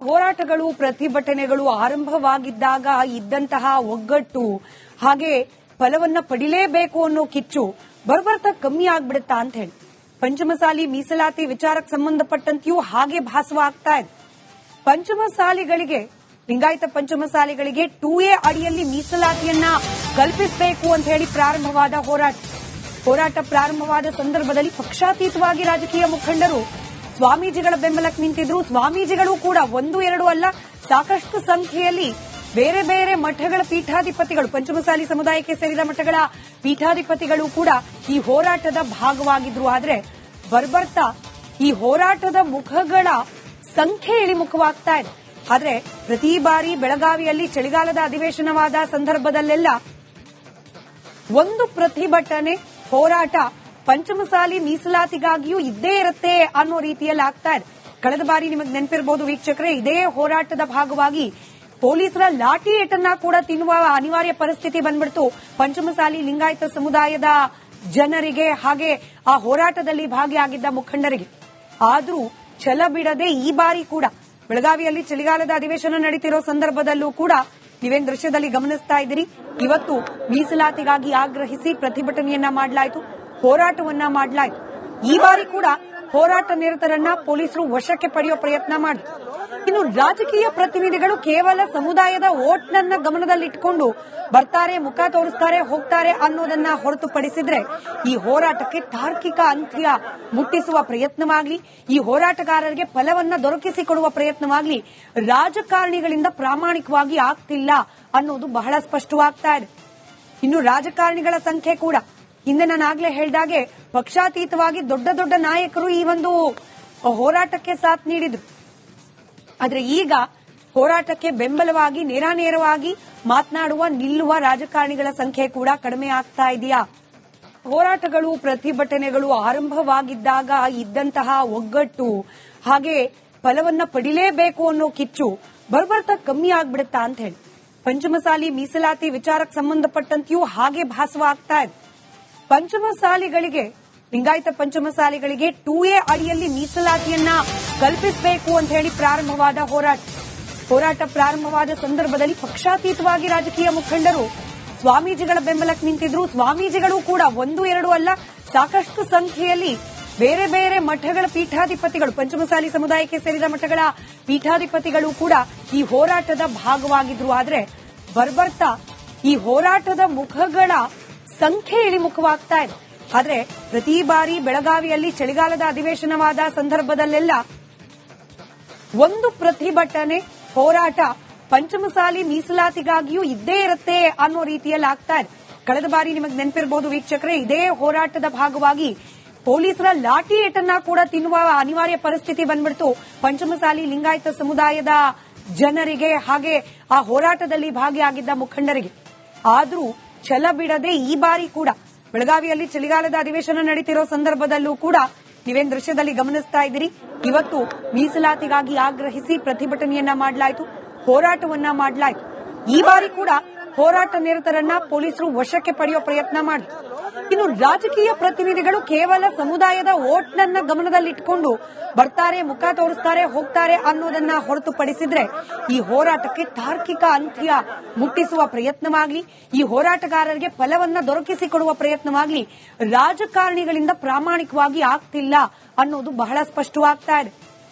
ಹೋರಾಟಗಳು ಪ್ರತಿಭಟನೆಗಳು ಆರಂಭವಾಗಿದ್ದಾಗ ಇದ್ದಂತಹ ಒಗ್ಗಟ್ಟು ಹಾಗೆ ಫಲವನ್ನ ಪಡಿಲೇಬೇಕು ಅನ್ನೋ ಕಿಚ್ಚು ಬರ್ಬರ್ತಾ ಕಮ್ಮಿ ಆಗ್ಬಿಡುತ್ತಾ ಅಂತ ಹೇಳಿ ಪಂಚಮಸಾಲಿ ಮೀಸಲಾತಿ ವಿಚಾರಕ್ಕೆ ಸಂಬಂಧಪಟ್ಟಂತೆಯೂ ಹಾಗೆ ಭಾಸವಾಗ್ತಾ ಇದೆ. ಪಂಚಮಸಾಲಿಗಳಿಗೆ ಲಿಂಗಾಯತ ಪಂಚಮಸಾಲಿಗಳಿಗೆ 2A ಅಡಿಯಲ್ಲಿ ಮೀಸಲಾತಿಯನ್ನ ಕಲ್ಪಿಸಬೇಕು ಅಂತ ಹೇಳಿ ಪ್ರಾರಂಭವಾದ ಹೋರಾಟ ಪ್ರಾರಂಭವಾದ ಸಂದರ್ಭದಲ್ಲಿ ಪಕ್ಷಾತೀತವಾಗಿ ರಾಜಕೀಯ ಮುಖಂಡರು ಸ್ವಾಮೀಜಿಗಳ ಬೆಂಬಲಕ್ಕೆ ನಿಂತಿದ್ರು. ಸ್ವಾಮೀಜಿಗಳು ಕೂಡ 1-2 ಅಲ್ಲ, ಸಾಕಷ್ಟು ಸಂಖ್ಯೆಯಲ್ಲಿ ಬೇರೆ ಬೇರೆ ಮಠಗಳ ಪೀಠಾಧಿಪತಿಗಳು, ಪಂಚಮಸಾಲಿ ಸಮುದಾಯಕ್ಕೆ ಸೇರಿದ ಮಠಗಳ ಪೀಠಾಧಿಪತಿಗಳು ಕೂಡ ಈ ಹೋರಾಟದ ಭಾಗವಾಗಿದ್ರು. ಆದ್ರೆ ಬರ್ಬರ್ತಾ ಈ ಹೋರಾಟದ ಮುಖಗಳ ಸಂಖ್ಯೆ ಇಳಿಮುಖವಾಗ್ತಾ ಇದೆ. ಆದ್ರೆ ಪ್ರತಿ ಬಾರಿ ಬೆಳಗಾವಿಯಲ್ಲಿ ಚಳಿಗಾಲದ ಅಧಿವೇಶನವಾದ ಸಂದರ್ಭದಲ್ಲೆಲ್ಲ ಒಂದು ಪ್ರತಿಭಟನೆ ಹೋರಾಟ ಪಂಚಮಸಾಲಿ ಮೀಸಲಾತಿಗಾಗಿಯೂ ಇದ್ದೇ ಇರುತ್ತೆ ಅನ್ನೋ ರೀತಿಯಲ್ಲಿ ಆಗ್ತಾ ಇದೆ. ಕಳೆದ ಬಾರಿ ನಿಮಗೆ ನೆನಪಿರಬಹುದು ವೀಕ್ಷಕರೇ, ಇದೇ ಹೋರಾಟದ ಭಾಗವಾಗಿ ಪೊಲೀಸರ ಲಾಠಿ ಏಟನ್ನ ಕೂಡ ತಿನ್ನುವ ಅನಿವಾರ್ಯ ಪರಿಸ್ಥಿತಿ ಬಂದ್ಬಿಡ್ತು ಪಂಚಮಸಾಲಿ ಲಿಂಗಾಯತ ಸಮುದಾಯದ ಜನರಿಗೆ ಹಾಗೆ ಆ ಹೋರಾಟದಲ್ಲಿ ಭಾಗಿಯಾಗಿದ್ದ ಮುಖಂಡರಿಗೆ. ಆದ್ರೂ ಛಲ ಬಿಡದೆ ಈ ಬಾರಿ ಕೂಡ ಬೆಳಗಾವಿಯಲ್ಲಿ ಚಳಿಗಾಲದ ಅಧಿವೇಶನ ನಡೀತಿರೋ ಸಂದರ್ಭದಲ್ಲೂ ಕೂಡ ನೀವೇನ್ ದೃಶ್ಯದಲ್ಲಿ ಗಮನಿಸ್ತಾ ಇದ್ದೀರಿ, ಇವತ್ತು ಮೀಸಲಾತಿಗಾಗಿ ಆಗ್ರಹಿಸಿ ಪ್ರತಿಭಟನೆಯನ್ನ ಮಾಡಲಾಯಿತು, ಹೋರಾಟವನ್ನ ಮಾಡಲಾಯಿತು. ಈ ಬಾರಿ ಕೂಡ ಹೋರಾಟ ನಿರತರನ್ನ ಪೊಲೀಸರು ವಶಕ್ಕೆ ಪಡೆಯುವ ಪ್ರಯತ್ನ ಮಾಡಿದ್ರು. ಇನ್ನು ರಾಜಕೀಯ ಪ್ರತಿನಿಧಿಗಳು ಕೇವಲ ಸಮುದಾಯದ ಓಟ್ನನ್ನ ಗಮನದಲ್ಲಿಟ್ಟುಕೊಂಡು ಬರ್ತಾರೆ, ಮುಖ ತೋರಿಸ್ತಾರೆ, ಹೋಗ್ತಾರೆ ಅನ್ನೋದನ್ನ ಹೊರತುಪಡಿಸಿದ್ರೆ ಈ ಹೋರಾಟಕ್ಕೆ ತಾರ್ಕಿಕ ಅಂತ್ಯ ಮುಟ್ಟಿಸುವ ಪ್ರಯತ್ನವಾಗ್ಲಿ, ಈ ಹೋರಾಟಗಾರರಿಗೆ ಫಲವನ್ನ ದೊರಕಿಸಿಕೊಡುವ ಪ್ರಯತ್ನವಾಗ್ಲಿ ರಾಜಕಾರಣಿಗಳಿಂದ ಪ್ರಾಮಾಣಿಕವಾಗಿ ಆಗ್ತಿಲ್ಲ ಅನ್ನೋದು ಬಹಳ ಸ್ಪಷ್ಟವಾಗ್ತಾ ಇದೆ. ಇನ್ನು ರಾಜಕಾರಣಿಗಳ ಸಂಖ್ಯೆ ಕೂಡ ಹಿಂದೆ ನಾನು ಆಗ್ಲೇ ಹೇಳಿದಾಗೆ ಪಕ್ಷಾತೀತವಾಗಿ ದೊಡ್ಡ ದೊಡ್ಡ ನಾಯಕರು ಈ ಒಂದು ಹೋರಾಟಕ್ಕೆ ಸಾಥ್ ನೀಡಿದ್ರು. ಆದ್ರೆ ಈಗ ಹೋರಾಟಕ್ಕೆ ಬೆಂಬಲವಾಗಿ ನೇರಾನೇರವಾಗಿ ಮಾತನಾಡುವ ನಿಲ್ಲುವ ರಾಜಕಾರಣಿಗಳ ಸಂಖ್ಯೆ ಕೂಡ ಕಡಿಮೆ ಆಗ್ತಾ ಇದೆಯಾ? ಹೋರಾಟಗಳು ಪ್ರತಿಭಟನೆಗಳು ಆರಂಭವಾಗಿದ್ದಾಗ ಇದ್ದಂತಹ ಒಗ್ಗಟ್ಟು ಹಾಗೆ ಫಲವನ್ನ ಪಡಿಲೇಬೇಕು ಅನ್ನೋ ಕಿಚ್ಚು ಬರ್ಬರ್ತಾ ಕಮ್ಮಿ ಆಗ್ಬಿಡುತ್ತಾ ಅಂತ ಹೇಳಿ ಪಂಚಮಸಾಲಿ ಮೀಸಲಾತಿ ವಿಚಾರಕ್ಕೆ ಸಂಬಂಧಪಟ್ಟಂತೆಯೂ ಹಾಗೆ ಭಾಸವಾಗ್ತಾ ಇದೆ. ಪಂಚಮಸಾಲಿಗಳಿಗೆ ಲಿಂಗಾಯತ ಪಂಚಮಸಾಲಿಗಳಿಗೆ 2A ಅಡಿಯಲ್ಲಿ ಮೀಸಲಾತಿಯನ್ನ ಕಲ್ಪಿಸಬೇಕು ಅಂತ ಹೇಳಿ ಪ್ರಾರಂಭವಾದ ಹೋರಾಟ ಪ್ರಾರಂಭವಾದ ಸಂದರ್ಭದಲ್ಲಿ ಪಕ್ಷಾತೀತವಾಗಿ ರಾಜಕೀಯ ಮುಖಂಡರು ಸ್ವಾಮೀಜಿಗಳ ಬೆಂಬಲಕ್ಕೆ ನಿಂತಿದ್ರು. ಸ್ವಾಮೀಜಿಗಳು ಕೂಡ 1-2 ಅಲ್ಲ, ಸಾಕಷ್ಟು ಸಂಖ್ಯೆಯಲ್ಲಿ ಬೇರೆ ಬೇರೆ ಮಠಗಳ ಪೀಠಾಧಿಪತಿಗಳು, ಪಂಚಮಸಾಲಿ ಸಮುದಾಯಕ್ಕೆ ಸೇರಿದ ಮಠಗಳ ಪೀಠಾಧಿಪತಿಗಳು ಕೂಡ ಈ ಹೋರಾಟದ ಭಾಗವಾಗಿದ್ರು. ಆದ್ರೆ ಬರ್ಬರ್ತಾ ಈ ಹೋರಾಟದ ಮುಖಗಳ ಸಂಖ್ಯೆ ಇಳಿಮುಖವಾಗ್ತಾ ಇದೆ. ಆದ್ರೆ ಪ್ರತಿ ಬಾರಿ ಬೆಳಗಾವಿಯಲ್ಲಿ ಚಳಿಗಾಲದ ಅಧಿವೇಶನವಾದ ಸಂದರ್ಭದಲ್ಲೆಲ್ಲ ಒಂದು ಪ್ರತಿಭಟನೆ ಹೋರಾಟ ಪಂಚಮಸಾಲಿ ಮೀಸಲಾತಿಗಾಗಿಯೂ ಇದ್ದೇ ಇರುತ್ತೆ ಅನ್ನೋ ರೀತಿಯಲ್ಲಿ ಆಗ್ತಾ ಇದೆ. ಕಳೆದ ಬಾರಿ ನಿಮಗೆ ನೆನಪಿರಬಹುದು ವೀಕ್ಷಕರೇ, ಇದೇ ಹೋರಾಟದ ಭಾಗವಾಗಿ ಪೊಲೀಸರ ಲಾಠಿ ಏಟನ್ನ ಕೂಡ ತಿನ್ನುವ ಅನಿವಾರ್ಯ ಪರಿಸ್ಥಿತಿ ಬಂದ್ಬಿಡ್ತು ಪಂಚಮಸಾಲಿ ಲಿಂಗಾಯತ ಸಮುದಾಯದ ಜನರಿಗೆ ಹಾಗೆ ಆ ಹೋರಾಟದಲ್ಲಿ ಭಾಗಿಯಾಗಿದ್ದ ಮುಖಂಡರಿಗೆ. ಆದ್ರೂ ಛಲ ಬಿಡದೆ ಈ ಬಾರಿ ಕೂಡ ಬೆಳಗಾವಿಯಲ್ಲಿ ಚಳಿಗಾಲದ ಅಧಿವೇಶನ ನಡೀತಿರೋ ಸಂದರ್ಭದಲ್ಲೂ ಕೂಡ ನೀವೇನ್ ದೃಶ್ಯದಲ್ಲಿ ಗಮನಿಸ್ತಾ ಇದ್ದೀರಿ, ಇವತ್ತು ಮೀಸಲಾತಿಗಾಗಿ ಆಗ್ರಹಿಸಿ ಪ್ರತಿಭಟನೆಯನ್ನ ಮಾಡಲಾಯಿತು, ಹೋರಾಟವನ್ನ ಮಾಡಲಾಯಿತು. ಈ ಬಾರಿ ಕೂಡ ಹೋರಾಟ ನಿರತರನ್ನ ಪೊಲೀಸರು ವಶಕ್ಕೆ ಪಡೆಯುವ ಪ್ರಯತ್ನ ಮಾಡಿದ್ರು. ಇನ್ನು ರಾಜಕೀಯ ಪ್ರತಿನಿಧಿಗಳು ಕೇವಲ ಸಮುದಾಯದ ಓಟ್ನನ್ನ ಗಮನದಲ್ಲಿಟ್ಟುಕೊಂಡು ಬರ್ತಾರೆ, ಮುಖ ತೋರಿಸ್ತಾರೆ, ಹೋಗ್ತಾರೆ ಅನ್ನೋದನ್ನ ಹೊರತುಪಡಿಸಿದ್ರೆ ಈ ಹೋರಾಟಕ್ಕೆ ತಾರ್ಕಿಕ ಅಂತ್ಯ ಮುಟ್ಟಿಸುವ ಪ್ರಯತ್ನವಾಗ್ಲಿ, ಈ ಹೋರಾಟಗಾರರಿಗೆ ಫಲವನ್ನ ದೊರಕಿಸಿಕೊಡುವ ಪ್ರಯತ್ನವಾಗ್ಲಿ ರಾಜಕಾರಣಿಗಳಿಂದ ಪ್ರಾಮಾಣಿಕವಾಗಿ ಆಗ್ತಿಲ್ಲ ಅನ್ನೋದು ಬಹಳ ಸ್ಪಷ್ಟವಾಗ್ತಾ ಇದೆ.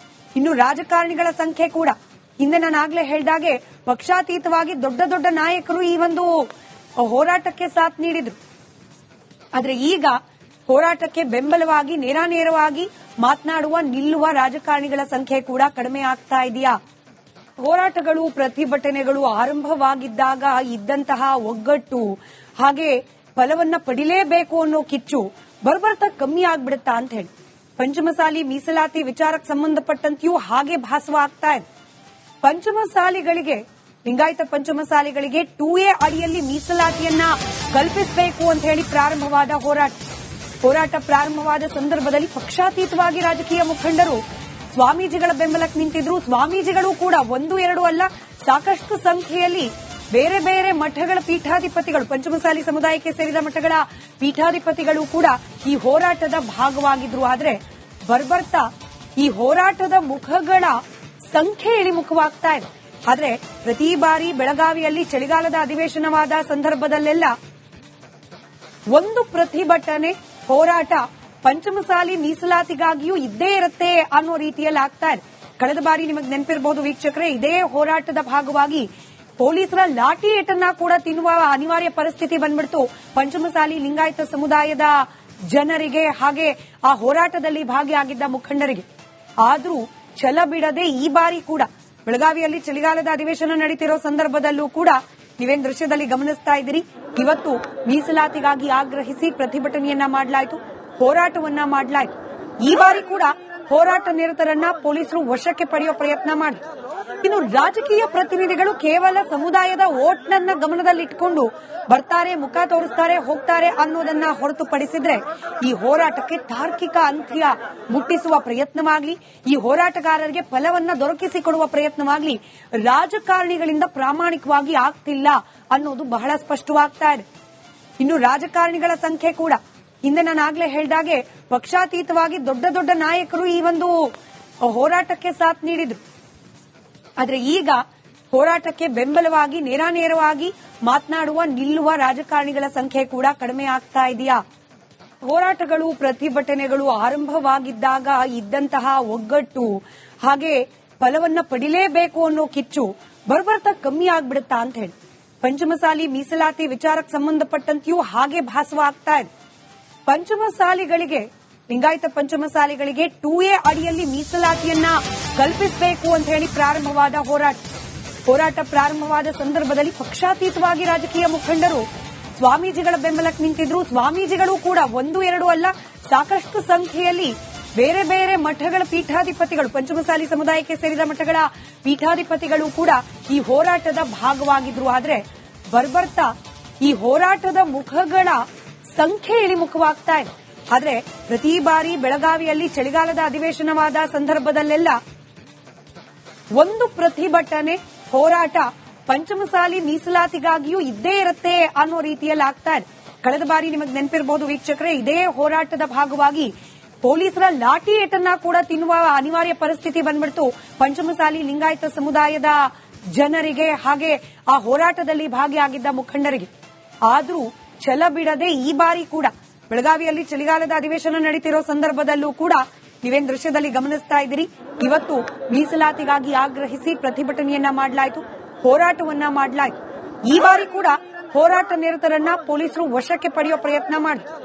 ಇನ್ನು ರಾಜಕಾರಣಿಗಳ ಸಂಖ್ಯೆ ಕೂಡ ಹಿಂದೆ ನಾನು ಆಗ್ಲೇ ಹೇಳಿದಾಗೆ ಪಕ್ಷಾತೀತವಾಗಿ ದೊಡ್ಡ ದೊಡ್ಡ ನಾಯಕರು ಈ ಒಂದು ಹೋರಾಟಕ್ಕೆ ಸಾಥ್ ನೀಡಿದ್ರು. ಆದ್ರೆ ಈಗ ಹೋರಾಟಕ್ಕೆ ಬೆಂಬಲವಾಗಿ ನೇರಾನೇರವಾಗಿ ಮಾತನಾಡುವ ನಿಲ್ಲುವ ರಾಜಕಾರಣಿಗಳ ಸಂಖ್ಯೆ ಕೂಡ ಕಡಿಮೆ ಆಗ್ತಾ ಇದೆಯಾ? ಹೋರಾಟಗಳು ಪ್ರತಿಭಟನೆಗಳು ಆರಂಭವಾಗಿದ್ದಾಗ ಇದ್ದಂತಹ ಒಗ್ಗಟ್ಟು ಹಾಗೆ ಫಲವನ್ನ ಪಡಿಲೇಬೇಕು ಅನ್ನೋ ಕಿಚ್ಚು ಬರ್ಬರ್ತಾ ಕಮ್ಮಿ ಆಗ್ಬಿಡುತ್ತಾ ಅಂತ ಹೇಳಿ ಪಂಚಮಸಾಲಿ ಮೀಸಲಾತಿ ವಿಚಾರಕ್ಕೆ ಸಂಬಂಧಪಟ್ಟಂತೆಯೂ ಹಾಗೆ ಭಾಸವಾಗ್ತಾ ಇದೆ. ಪಂಚಮಸಾಲಿಗಳಿಗೆ ಲಿಂಗಾಯತ ಪಂಚಮಸಾಲಿಗಳಿಗೆ 2A ಅಡಿಯಲ್ಲಿ ಮೀಸಲಾತಿಯನ್ನ ಕಲ್ಪಿಸಬೇಕು ಅಂತ ಹೇಳಿ ಪ್ರಾರಂಭವಾದ ಹೋರಾಟ ಪ್ರಾರಂಭವಾದ ಸಂದರ್ಭದಲ್ಲಿ ಪಕ್ಷಾತೀತವಾಗಿ ರಾಜಕೀಯ ಮುಖಂಡರು ಸ್ವಾಮೀಜಿಗಳ ಬೆಂಬಲಕ್ಕೆ ನಿಂತಿದ್ರು. ಸ್ವಾಮೀಜಿಗಳು ಕೂಡ 1-2 ಅಲ್ಲ, ಸಾಕಷ್ಟು ಸಂಖ್ಯೆಯಲ್ಲಿ ಬೇರೆ ಬೇರೆ ಮಠಗಳ ಪೀಠಾಧಿಪತಿಗಳು, ಪಂಚಮಸಾಲಿ ಸಮುದಾಯಕ್ಕೆ ಸೇರಿದ ಮಠಗಳ ಪೀಠಾಧಿಪತಿಗಳು ಕೂಡ ಈ ಹೋರಾಟದ ಭಾಗವಾಗಿದ್ರು. ಆದ್ರೆ ಬರ್ಬರ್ತಾ ಈ ಹೋರಾಟದ ಮುಖಗಳ ಸಂಖ್ಯೆ ಇಳಿಮುಖವಾಗ್ತಾ ಇದೆ. ಆದ್ರೆ ಪ್ರತಿ ಬಾರಿ ಬೆಳಗಾವಿಯಲ್ಲಿ ಚಳಿಗಾಲದ ಅಧಿವೇಶನವಾದ ಸಂದರ್ಭದಲ್ಲೆಲ್ಲ ಒಂದು ಪ್ರತಿಭಟನೆ, ಹೋರಾಟ ಪಂಚಮಸಾಲಿ ಮೀಸಲಾತಿಗಾಗಿಯೂ ಇದ್ದೇ ಇರುತ್ತೆ ಅನ್ನೋ ರೀತಿಯಲ್ಲಿ ಆಗ್ತಾ ಇದೆ. ಕಳೆದ ಬಾರಿ ನಿಮಗೆ ನೆನಪಿರಬಹುದು ವೀಕ್ಷಕರೇ, ಇದೇ ಹೋರಾಟದ ಭಾಗವಾಗಿ ಪೊಲೀಸರ ಲಾಠಿ ಏಟನ್ನ ಕೂಡ ತಿನ್ನುವ ಅನಿವಾರ್ಯ ಪರಿಸ್ಥಿತಿ ಬಂದ್ಬಿಡ್ತು ಪಂಚಮಸಾಲಿ ಲಿಂಗಾಯತ ಸಮುದಾಯದ ಜನರಿಗೆ, ಹಾಗೆ ಆ ಹೋರಾಟದಲ್ಲಿ ಭಾಗಿಯಾಗಿದ್ದ ಮುಖಂಡರಿಗೆ. ಆದ್ರೂ ಛಲ ಬಿಡದೆ ಈ ಬಾರಿ ಕೂಡ ಬೆಳಗಾವಿಯಲ್ಲಿ ಚಳಿಗಾಲದ ಅಧಿವೇಶನ ನಡೀತಿರೋ ಸಂದರ್ಭದಲ್ಲೂ ಕೂಡ ನೀವೇನ್ ದೃಶ್ಯದಲ್ಲಿ ಗಮನಿಸ್ತಾ ಇದ್ದೀರಿ, ಇವತ್ತು ಮೀಸಲಾತಿಗಾಗಿ ಆಗ್ರಹಿಸಿ ಪ್ರತಿಭಟನೆಯನ್ನ ಮಾಡಲಾಯಿತು, ಹೋರಾಟವನ್ನ ಮಾಡಲಾಯಿತು. ಈ ಬಾರಿ ಕೂಡ ಹೋರಾಟ ನಿರತರನ್ನ ಪೊಲೀಸರು ವಶಕ್ಕೆ ಪಡೆಯುವ ಪ್ರಯತ್ನ ಮಾಡಿದ್ರು. ಇನ್ನು ರಾಜಕೀಯ ಪ್ರತಿನಿಧಿಗಳು ಕೇವಲ ಸಮುದಾಯದ ಓಟ್ನನ್ನ ಗಮನದಲ್ಲಿಟ್ಕೊಂಡು ಬರ್ತಾರೆ, ಮುಖ ತೋರಿಸ್ತಾರೆ, ಹೋಗ್ತಾರೆ ಅನ್ನೋದನ್ನ ಹೊರತುಪಡಿಸಿದ್ರೆ ಈ ಹೋರಾಟಕ್ಕೆ ತಾರ್ಕಿಕ ಅಂತ್ಯ ಮುಟ್ಟಿಸುವ ಪ್ರಯತ್ನವಾಗ್ಲಿ, ಈ ಹೋರಾಟಗಾರರಿಗೆ ಫಲವನ್ನ ದೊರಕಿಸಿಕೊಡುವ ಪ್ರಯತ್ನವಾಗ್ಲಿ ರಾಜಕಾರಣಿಗಳಿಂದ ಪ್ರಾಮಾಣಿಕವಾಗಿ ಆಗ್ತಿಲ್ಲ ಅನ್ನೋದು ಬಹಳ ಸ್ಪಷ್ಟವಾಗ್ತಾ ಇದೆ. ಇನ್ನು ರಾಜಕಾರಣಿಗಳ ಸಂಖ್ಯೆ ಕೂಡ ಹಿಂದೆ ನಾನು ಆಗ್ಲೇ ಹೇಳ್ದಾಗೆ ಪಕ್ಷಾತೀತವಾಗಿ ದೊಡ್ಡ ದೊಡ್ಡ ನಾಯಕರು ಈ ಒಂದು ಹೋರಾಟಕ್ಕೆ ಸಾಥ್ ನೀಡಿದ್ರು. ಆದ್ರೆ ಈಗ ಹೋರಾಟಕ್ಕೆ ಬೆಂಬಲವಾಗಿ ನೇರಾನೇರವಾಗಿ ಮಾತನಾಡುವ, ನಿಲ್ಲುವ ರಾಜಕಾರಣಿಗಳ ಸಂಖ್ಯೆ ಕೂಡ ಕಡಿಮೆ ಆಗ್ತಾ ಇದೆಯಾ? ಹೋರಾಟಗಳು, ಪ್ರತಿಭಟನೆಗಳು ಆರಂಭವಾಗಿದ್ದಾಗ ಇದ್ದಂತಹ ಒಗ್ಗಟ್ಟು, ಹಾಗೆ ಫಲವನ್ನ ಪಡಿಲೇಬೇಕು ಅನ್ನೋ ಕಿಚ್ಚು ಬರ್ಬರ್ತಾ ಕಮ್ಮಿ ಆಗ್ಬಿಡುತ್ತಾ ಅಂತ ಹೇಳಿ ಪಂಚಮಸಾಲಿ ಮೀಸಲಾತಿ ವಿಚಾರಕ್ಕೆ ಸಂಬಂಧಪಟ್ಟಂತೆಯೂ ಹಾಗೆ ಭಾಸವಾಗ್ತಾ ಇದೆ. ಪಂಚಮಸಾಲಿಗಳಿಗೆ, ಲಿಂಗಾಯತ ಪಂಚಮಸಾಲಿಗಳಿಗೆ 2A ಅಡಿಯಲ್ಲಿ ಮೀಸಲಾತಿಯನ್ನ ಕಲ್ಪಿಸಬೇಕು ಅಂತ ಹೇಳಿ ಪ್ರಾರಂಭವಾದ ಹೋರಾಟ ಪ್ರಾರಂಭವಾದ ಸಂದರ್ಭದಲ್ಲಿ ಪಕ್ಷಾತೀತವಾಗಿ ರಾಜಕೀಯ ಮುಖಂಡರು ಸ್ವಾಮೀಜಿಗಳ ಬೆಂಬಲಕ್ಕೆ ನಿಂತಿದ್ರು. ಸ್ವಾಮೀಜಿಗಳು ಕೂಡ 1-2 ಅಲ್ಲ, ಸಾಕಷ್ಟು ಸಂಖ್ಯೆಯಲ್ಲಿ ಬೇರೆ ಬೇರೆ ಮಠಗಳ ಪೀಠಾಧಿಪತಿಗಳು, ಪಂಚಮಸಾಲಿ ಸಮುದಾಯಕ್ಕೆ ಸೇರಿದ ಮಠಗಳ ಪೀಠಾಧಿಪತಿಗಳು ಕೂಡ ಈ ಹೋರಾಟದ ಭಾಗವಾಗಿದ್ರು. ಆದ್ರೆ ಬರ್ಬರ್ತಾ ಈ ಹೋರಾಟದ ಮುಖಗಳ ಸಂಖ್ಯೆ ಇಳಿಮುಖವಾಗ್ತಾ ಇದೆ. ಆದ್ರೆ ಪ್ರತಿ ಬಾರಿ ಬೆಳಗಾವಿಯಲ್ಲಿ ಚಳಿಗಾಲದ ಅಧಿವೇಶನವಾದ ಸಂದರ್ಭದಲ್ಲೆಲ್ಲ ಒಂದು ಪ್ರತಿಭಟನೆ, ಹೋರಾಟ ಪಂಚಮಸಾಲಿ ಮೀಸಲಾತಿಗಾಗಿಯೂ ಇದ್ದೇ ಇರುತ್ತೆ ಅನ್ನೋ ರೀತಿಯಲ್ಲಿ ಆಗ್ತಾ ಇದೆ. ಕಳೆದ ಬಾರಿ ನಿಮಗೆ ನೆನಪಿರಬಹುದು ವೀಕ್ಷಕರೇ, ಇದೇ ಹೋರಾಟದ ಭಾಗವಾಗಿ ಪೊಲೀಸರ ಲಾಠಿ ಏಟನ್ನ ಕೂಡ ತಿನ್ನುವ ಅನಿವಾರ್ಯ ಪರಿಸ್ಥಿತಿ ಬಂದ್ಬಿಡ್ತು ಪಂಚಮಸಾಲಿ ಲಿಂಗಾಯತ ಸಮುದಾಯದ ಜನರಿಗೆ, ಹಾಗೆ ಆ ಹೋರಾಟದಲ್ಲಿ ಭಾಗಿಯಾಗಿದ್ದ ಮುಖಂಡರಿಗೆ. ಆದ್ರೂ ಛಲ ಬಿಡದೆ ಈ ಬಾರಿ ಕೂಡ ಬೆಳಗಾವಿಯಲ್ಲಿ ಚಳಿಗಾಲದ ಅಧಿವೇಶನ ನಡೀತಿರೋ ಸಂದರ್ಭದಲ್ಲೂ ಕೂಡ ನೀವೇನ್ ದೃಶ್ಯದಲ್ಲಿ ಗಮನಿಸ್ತಾ ಇದ್ದೀರಿ, ಇವತ್ತು ಮೀಸಲಾತಿಗಾಗಿ ಆಗ್ರಹಿಸಿ ಪ್ರತಿಭಟನೆಯನ್ನ ಮಾಡಲಾಯಿತು, ಹೋರಾಟವನ್ನ ಮಾಡಲಾಯಿತು. ಈ ಬಾರಿ ಕೂಡ ಹೋರಾಟ ನಿರತರನ್ನ ಪೊಲೀಸರು ವಶಕ್ಕೆ ಪಡೆಯುವ ಪ್ರಯತ್ನ ಮಾಡಿದ್ರು.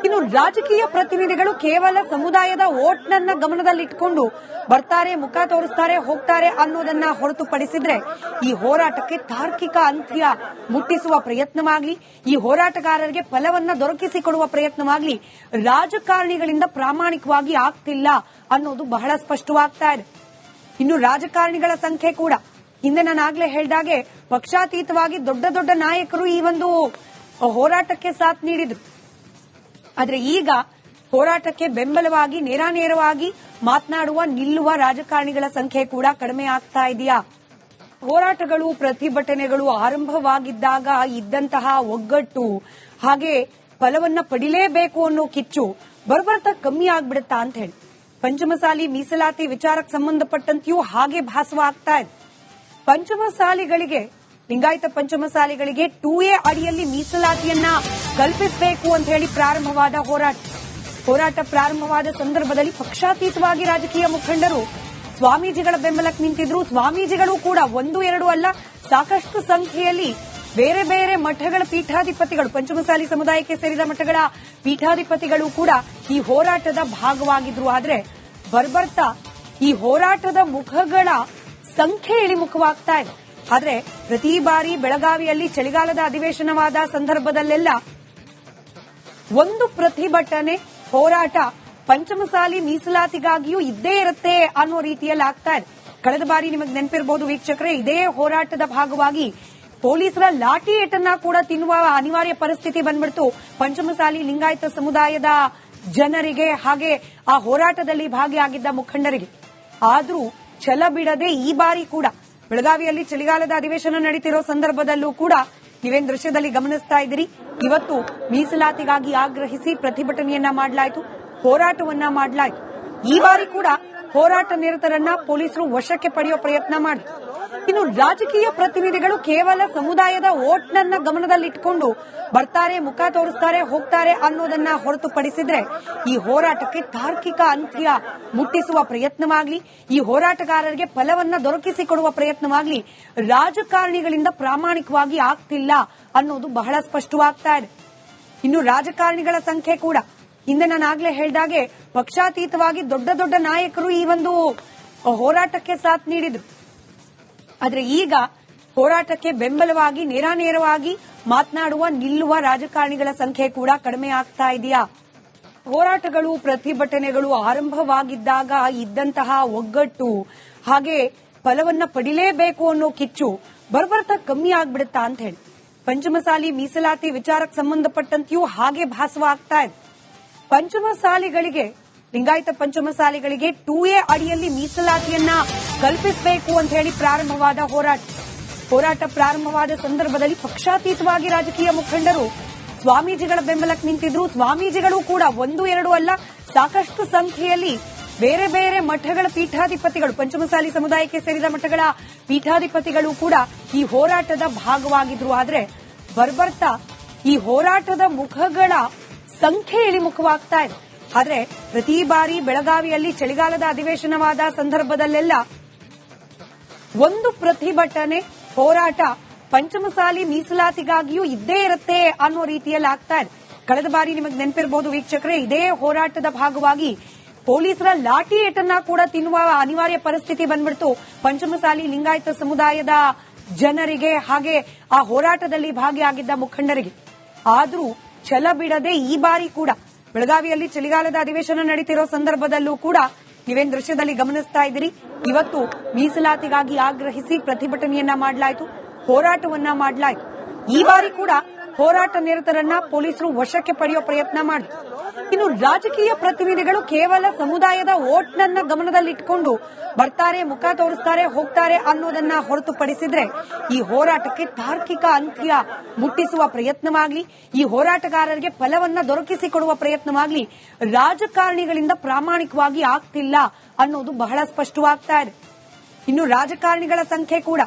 ಇನ್ನು ರಾಜಕೀಯ ಪ್ರತಿನಿಧಿಗಳು ಕೇವಲ ಸಮುದಾಯದ ಓಟ್ನನ್ನ ಗಮನದಲ್ಲಿಟ್ಕೊಂಡು ಬರ್ತಾರೆ, ಮುಖ ತೋರಿಸ್ತಾರೆ, ಹೋಗ್ತಾರೆ ಅನ್ನೋದನ್ನ ಹೊರತುಪಡಿಸಿದ್ರೆ ಈ ಹೋರಾಟಕ್ಕೆ ತಾರ್ಕಿಕ ಅಂತ್ಯ ಮುಟ್ಟಿಸುವ ಪ್ರಯತ್ನವಾಗ್ಲಿ, ಈ ಹೋರಾಟಗಾರರಿಗೆ ಫಲವನ್ನ ದೊರಕಿಸಿಕೊಡುವ ಪ್ರಯತ್ನವಾಗ್ಲಿ ರಾಜಕಾರಣಿಗಳಿಂದ ಪ್ರಾಮಾಣಿಕವಾಗಿ ಆಗ್ತಿಲ್ಲ ಅನ್ನೋದು ಬಹಳ ಸ್ಪಷ್ಟವಾಗ್ತಾ ಇದೆ. ಇನ್ನು ರಾಜಕಾರಣಿಗಳ ಸಂಖ್ಯೆ ಕೂಡ ಹಿಂದೆ ನಾನು ಆಗ್ಲೇ ಹೇಳ್ದಾಗೆ ಪಕ್ಷಾತೀತವಾಗಿ ದೊಡ್ಡ ದೊಡ್ಡ ನಾಯಕರು ಈ ಒಂದು ಹೋರಾಟಕ್ಕೆ ಸಾಥ್ ನೀಡಿದ್ರು. ಆದ್ರೆ ಈಗ ಹೋರಾಟಕ್ಕೆ ಬೆಂಬಲವಾಗಿ ನೇರಾನೇರವಾಗಿ ಮಾತನಾಡುವ, ನಿಲ್ಲುವ ರಾಜಕಾರಣಿಗಳ ಸಂಖ್ಯೆ ಕೂಡ ಕಡಿಮೆ ಆಗ್ತಾ ಇದೆಯಾ? ಹೋರಾಟಗಳು, ಪ್ರತಿಭಟನೆಗಳು ಆರಂಭವಾಗಿದ್ದಾಗ ಇದ್ದಂತಹ ಒಗ್ಗಟ್ಟು, ಹಾಗೆ ಫಲವನ್ನ ಪಡಿಲೇಬೇಕು ಅನ್ನೋ ಕಿಚ್ಚು ಬರ್ಬರ್ತಾ ಕಮ್ಮಿ ಆಗ್ಬಿಡುತ್ತಾ ಅಂತ ಹೇಳಿ ಪಂಚಮಸಾಲಿ ಮೀಸಲಾತಿ ವಿಚಾರಕ್ಕೆ ಸಂಬಂಧಪಟ್ಟಂತೆಯೂ ಹಾಗೆ ಭಾಸವಾಗ್ತಾ ಇದೆ. ಪಂಚಮಸಾಲಿಗಳಿಗೆ, ಲಿಂಗಾಯತ ಪಂಚಮಸಾಲಿಗಳಿಗೆ 2A ಅಡಿಯಲ್ಲಿ ಮೀಸಲಾತಿಯನ್ನ ಕಲ್ಪಿಸಬೇಕು ಅಂತ ಹೇಳಿ ಪ್ರಾರಂಭವಾದ ಹೋರಾಟ ಪ್ರಾರಂಭವಾದ ಸಂದರ್ಭದಲ್ಲಿ ಪಕ್ಷಾತೀತವಾಗಿ ರಾಜಕೀಯ ಮುಖಂಡರು ಸ್ವಾಮೀಜಿಗಳ ಬೆಂಬಲಕ್ಕೆ ನಿಂತಿದ್ರು. ಸ್ವಾಮೀಜಿಗಳು ಕೂಡ 1-2 ಅಲ್ಲ, ಸಾಕಷ್ಟು ಸಂಖ್ಯೆಯಲ್ಲಿ ಬೇರೆ ಬೇರೆ ಮಠಗಳ ಪೀಠಾಧಿಪತಿಗಳು, ಪಂಚಮಸಾಲಿ ಸಮುದಾಯಕ್ಕೆ ಸೇರಿದ ಮಠಗಳ ಪೀಠಾಧಿಪತಿಗಳು ಕೂಡ ಈ ಹೋರಾಟದ ಭಾಗವಾಗಿದ್ರು. ಆದ್ರೆ ಬರ್ಬರ್ತಾ ಈ ಹೋರಾಟದ ಮುಖಗಳ ಸಂಖ್ಯೆ ಇಳಿಮುಖವಾಗ್ತಾ ಇದೆ. ಆದ್ರೆ ಪ್ರತಿ ಬಾರಿ ಬೆಳಗಾವಿಯಲ್ಲಿ ಚಳಿಗಾಲದ ಅಧಿವೇಶನವಾದ ಸಂದರ್ಭದಲ್ಲೆಲ್ಲ ಒಂದು ಪ್ರತಿಭಟನೆ, ಹೋರಾಟ ಪಂಚಮಸಾಲಿ ಮೀಸಲಾತಿಗಾಗಿಯೂ ಇದ್ದೇ ಇರುತ್ತೆ ಅನ್ನೋ ರೀತಿಯಲ್ಲಿ ಆಗ್ತಾ ಇದೆ. ಕಳೆದ ಬಾರಿ ನಿಮಗೆ ನೆನಪಿರಬಹುದು ವೀಕ್ಷಕರೇ, ಇದೇ ಹೋರಾಟದ ಭಾಗವಾಗಿ ಪೊಲೀಸರ ಲಾಠಿ ಏಟನ್ನ ಕೂಡ ತಿನ್ನುವ ಅನಿವಾರ್ಯ ಪರಿಸ್ಥಿತಿ ಬಂದ್ಬಿಡ್ತು ಪಂಚಮಸಾಲಿ ಲಿಂಗಾಯತ ಸಮುದಾಯದ ಜನರಿಗೆ, ಹಾಗೆ ಆ ಹೋರಾಟದಲ್ಲಿ ಭಾಗಿಯಾಗಿದ್ದ ಮುಖಂಡರಿಗೆ. ಆದ್ರೂ ಛಲ ಬಿಡದೆ ಈ ಬಾರಿ ಕೂಡ ಬೆಳಗಾವಿಯಲ್ಲಿ ಚಳಿಗಾಲದ ಅಧಿವೇಶನ ನಡೀತಿರೋ ಸಂದರ್ಭದಲ್ಲೂ ಕೂಡ ನೀವೇನ್ ದೃಶ್ಯದಲ್ಲಿ ಗಮನಿಸ್ತಾ ಇದ್ದೀರಿ, ಇವತ್ತು ಮೀಸಲಾತಿಗಾಗಿ ಆಗ್ರಹಿಸಿ ಪ್ರತಿಭಟನೆಯನ್ನ ಮಾಡಲಾಯಿತು, ಹೋರಾಟವನ್ನ ಮಾಡಲಾಯಿತು. ಈ ಬಾರಿ ಕೂಡ ಹೋರಾಟ ನಿರತರನ್ನ ಪೊಲೀಸರು ವಶಕ್ಕೆ ಪಡೆಯುವ ಪ್ರಯತ್ನ ಮಾಡಿದ್ರು. ಇನ್ನು ರಾಜಕೀಯ ಪ್ರತಿನಿಧಿಗಳು ಕೇವಲ ಸಮುದಾಯದ ಓಟ್ನನ್ನ ಗಮನದಲ್ಲಿಟ್ಟುಕೊಂಡು ಬರ್ತಾರೆ, ಮುಖ ತೋರಿಸ್ತಾರೆ, ಹೋಗ್ತಾರೆ ಅನ್ನೋದನ್ನ ಹೊರತುಪಡಿಸಿದ್ರೆ ಈ ಹೋರಾಟಕ್ಕೆ ತಾರ್ಕಿಕ ಅಂತ್ಯ ಮುಟ್ಟಿಸುವ ಪ್ರಯತ್ನವಾಗ್ಲಿ, ಈ ಹೋರಾಟಗಾರರಿಗೆ ಫಲವನ್ನ ದೊರಕಿಸಿಕೊಡುವ ಪ್ರಯತ್ನವಾಗ್ಲಿ ರಾಜಕಾರಣಿಗಳಿಂದ ಪ್ರಾಮಾಣಿಕವಾಗಿ ಆಗ್ತಿಲ್ಲ ಅನ್ನೋದು ಬಹಳ ಸ್ಪಷ್ಟವಾಗ್ತಾ ಇದೆ. ಇನ್ನು ರಾಜಕಾರಣಿಗಳ ಸಂಖ್ಯೆ ಕೂಡ ಹಿಂದೆ ನಾನಾಗ್ಲೇ ಹೇಳ್ದಾಗೆ ಪಕ್ಷಾತೀತವಾಗಿ ದೊಡ್ಡ ದೊಡ್ಡ ನಾಯಕರು ಈ ಒಂದು ಹೋರಾಟಕ್ಕೆ ಸಾಥ್ ನೀಡಿದ್ರು. ಆದ್ರೆ ಈಗ ಹೋರಾಟಕ್ಕೆ ಬೆಂಬಲವಾಗಿ ನೇರಾನೇರವಾಗಿ ಮಾತನಾಡುವ ನಿಲ್ಲುವ ರಾಜಕಾರಣಿಗಳ ಸಂಖ್ಯೆ ಕೂಡ ಕಡಿಮೆ ಆಗ್ತಾ ಇದೆಯಾ? ಹೋರಾಟಗಳು ಪ್ರತಿಭಟನೆಗಳು ಆರಂಭವಾಗಿದ್ದಾಗ ಇದ್ದಂತಹ ಒಗ್ಗಟ್ಟು ಹಾಗೆ ಫಲವನ್ನ ಪಡಿಲೇಬೇಕು ಅನ್ನೋ ಕಿಚ್ಚು ಬರ್ಬರ್ತಾ ಕಮ್ಮಿ ಆಗ್ಬಿಡುತ್ತಾ ಅಂತ ಹೇಳಿ ಪಂಚಮಸಾಲಿ ಮೀಸಲಾತಿ ವಿಚಾರಕ್ಕೆ ಸಂಬಂಧಪಟ್ಟಂತೆಯೂ ಹಾಗೆ ಭಾಸವಾಗ್ತಾ ಇದೆ. ಪಂಚಮಸಾಲಿಗಳಿಗೆ, ಲಿಂಗಾಯತ ಪಂಚಮಸಾಲಿಗಳಿಗೆ 2A ಅಡಿಯಲ್ಲಿ ಮೀಸಲಾತಿಯನ್ನ ಕಲ್ಪಿಸಬೇಕು ಅಂತ ಹೇಳಿ ಪ್ರಾರಂಭವಾದ ಹೋರಾಟ ಪ್ರಾರಂಭವಾದ ಸಂದರ್ಭದಲ್ಲಿ ಪಕ್ಷಾತೀತವಾಗಿ ರಾಜಕೀಯ ಮುಖಂಡರು ಸ್ವಾಮೀಜಿಗಳ ಬೆಂಬಲಕ್ಕೆ ನಿಂತಿದ್ರು. ಸ್ವಾಮೀಜಿಗಳು ಕೂಡ 1-2 ಅಲ್ಲ, ಸಾಕಷ್ಟು ಸಂಖ್ಯೆಯಲ್ಲಿ ಬೇರೆ ಬೇರೆ ಮಠಗಳ ಪೀಠಾಧಿಪತಿಗಳು, ಪಂಚಮಸಾಲಿ ಸಮುದಾಯಕ್ಕೆ ಸೇರಿದ ಮಠಗಳ ಪೀಠಾಧಿಪತಿಗಳು ಕೂಡ ಈ ಹೋರಾಟದ ಭಾಗವಾಗಿದ್ರು. ಆದ್ರೆ ಬರ್ಬರ್ತಾ ಈ ಹೋರಾಟದ ಮುಖಗಳ ಸಂಖ್ಯೆ ಇಳಿಮುಖವಾಗ್ತಾ ಇದೆ. ಆದ್ರೆ ಪ್ರತಿ ಬಾರಿ ಬೆಳಗಾವಿಯಲ್ಲಿ ಚಳಿಗಾಲದ ಅಧಿವೇಶನವಾದ ಸಂದರ್ಭದಲ್ಲೆಲ್ಲ ಒಂದು ಪ್ರತಿಭಟನೆ, ಹೋರಾಟ ಪಂಚಮಸಾಲಿ ಮೀಸಲಾತಿಗಾಗಿಯೂ ಇದ್ದೇ ಇರುತ್ತೆ ಅನ್ನೋ ರೀತಿಯಲ್ಲಿ ಆಗ್ತಾ ಇದೆ. ಕಳೆದ ಬಾರಿ ನಿಮಗೆ ನೆನಪಿರಬಹುದು ವೀಕ್ಷಕರೇ, ಇದೇ ಹೋರಾಟದ ಭಾಗವಾಗಿ ಪೊಲೀಸರ ಲಾಠಿ ಏಟನ್ನ ಕೂಡ ತಿನ್ನುವ ಅನಿವಾರ್ಯ ಪರಿಸ್ಥಿತಿ ಬಂದ್ಬಿಡ್ತು ಪಂಚಮಸಾಲಿ ಲಿಂಗಾಯತ ಸಮುದಾಯದ ಜನರಿಗೆ, ಹಾಗೆ ಆ ಹೋರಾಟದಲ್ಲಿ ಭಾಗಿಯಾಗಿದ್ದ ಮುಖಂಡರಿಗೆ. ಆದ್ರೂ ಛಲ ಬಿಡದೆ ಈ ಬಾರಿ ಕೂಡ ಬೆಳಗಾವಿಯಲ್ಲಿ ಚಳಿಗಾಲದ ಅಧಿವೇಶನ ನಡೀತಿರೋ ಸಂದರ್ಭದಲ್ಲೂ ಕೂಡ ನೀವೇನ್ ದೃಶ್ಯದಲ್ಲಿ ಗಮನಿಸ್ತಾ ಇದ್ದೀರಿ, ಇವತ್ತು ಮೀಸಲಾತಿಗಾಗಿ ಆಗ್ರಹಿಸಿ ಪ್ರತಿಭಟನೆಯನ್ನ ಮಾಡಲಾಯಿತು, ಹೋರಾಟವನ್ನ ಮಾಡಲಾಯಿತು. ಈ ಬಾರಿ ಕೂಡ ಹೋರಾಟ ನಿರತರನ್ನ ಪೊಲೀಸರು ವಶಕ್ಕೆ ಪಡೆಯುವ ಪ್ರಯತ್ನ ಮಾಡಿದ್ರು. ಇನ್ನು ರಾಜಕೀಯ ಪ್ರತಿನಿಧಿಗಳು ಕೇವಲ ಸಮುದಾಯದ ಓಟ್ನನ್ನ ಗಮನದಲ್ಲಿಟ್ಟುಕೊಂಡು ಬರ್ತಾರೆ, ಮುಖ ತೋರಿಸ್ತಾರೆ, ಹೋಗ್ತಾರೆ ಅನ್ನೋದನ್ನ ಹೊರತುಪಡಿಸಿದ್ರೆ ಈ ಹೋರಾಟಕ್ಕೆ ತಾರ್ಕಿಕ ಅಂತ್ಯ ಮುಟ್ಟಿಸುವ ಪ್ರಯತ್ನವಾಗ್ಲಿ, ಈ ಹೋರಾಟಗಾರರಿಗೆ ಫಲವನ್ನ ದೊರಕಿಸಿಕೊಡುವ ಪ್ರಯತ್ನವಾಗ್ಲಿ ರಾಜಕಾರಣಿಗಳಿಂದ ಪ್ರಾಮಾಣಿಕವಾಗಿ ಆಗ್ತಿಲ್ಲ ಅನ್ನೋದು ಬಹಳ ಸ್ಪಷ್ಟವಾಗ್ತಾ ಇದೆ. ಇನ್ನು ರಾಜಕಾರಣಿಗಳ ಸಂಖ್ಯೆ ಕೂಡ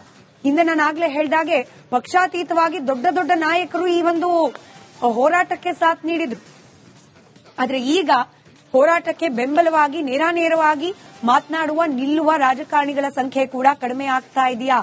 ಹಿಂದೆ ನಾನಾಗ್ಲೇ ಹೇಳ್ದಾಗೆ ಪಕ್ಷಾತೀತವಾಗಿ ದೊಡ್ಡ ದೊಡ್ಡ ನಾಯಕರು ಈ ಒಂದು ಹೋರಾಟಕ್ಕೆ ಸಾಥ್ ನೀಡಿದ್ರು. ಆದ್ರೆ ಈಗ ಹೋರಾಟಕ್ಕೆ ಬೆಂಬಲವಾಗಿ ನೇರಾನೇರವಾಗಿ ಮಾತನಾಡುವ ನಿಲ್ಲುವ ರಾಜಕಾರಣಿಗಳ ಸಂಖ್ಯೆ ಕೂಡ ಕಡಿಮೆ ಆಗ್ತಾ ಇದೆಯಾ?